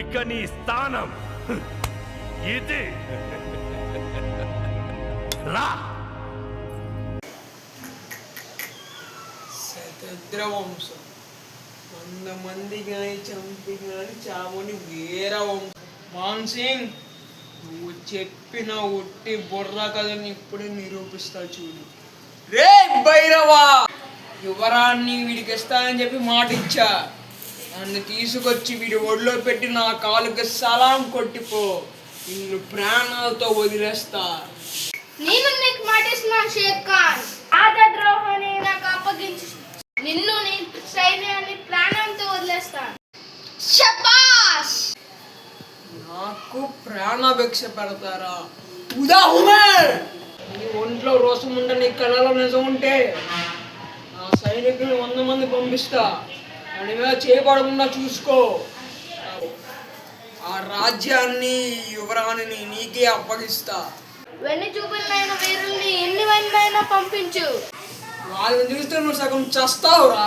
ఇక నీ స్థానం ఇది. రా. శతద్రవంశం 100 మంది కానీ చంపి కానీ చావుని వేరే వంశం. మాన్ సింగ్, నువ్వు చెప్పిన ఒట్టి బుర్ర కథని ఇప్పుడే నిరూపిస్తా చూడు. రే భైరవా, యువరాన్ని వీడికి ఇస్తానని చెప్పి మాట ఇచ్చా. నన్ను తీసుకొచ్చి వీడి ఒడిలో పెట్టి నా కాలుకి సలాం కొట్టిపో. నిన్ను ప్రాణాలతో వదిలేస్తా. నేను నీకు మాటిస్తున్నాను షేర్ ఖాన్. రాజద్రోహాన్ని నాకు అప్పగించి నిన్ను నీ సైన్యాన్ని ప్రాణంతో వదిలేస్తాను. శబాష్. నాకు ప్రాణాభిక్ష పెడతారా? ఉదాహరణ, నీ ఒంట్లో రోసం ఉంటే నీ కళలో నిజం ఉంటే నా సైనికులు 100 మంది పంపిస్తా. దాని మీద చేయబడకుండా చూసుకో. ఆ రాజ్యాన్ని యువరాణిని నీకే అప్పగిస్తా. వెన్ను చూపులైన వీరుల్ని ఎన్ని మందైనా పంపించు. వాళ్ళని చూస్తే నువ్వు సగం చస్తావురా.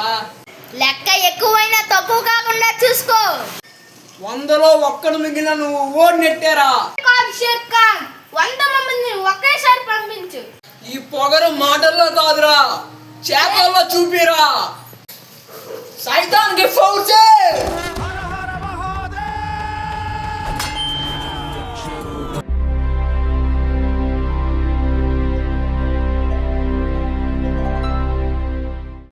లెక్క ఎక్కువైనా తక్కువ కాకుండా చూసుకో. 100లో ఒక్కడు మిగిలిన నువ్వు ఓడి నెట్టారా? కాదు షేర్ ఖాన్, 100 మందిని ఒకేసారి పంపించు. ఈ పొగరు మాటల్లో కాదురా, చేతల్లో చూపిరా. సైతాన్ కి ఫౌర్సే.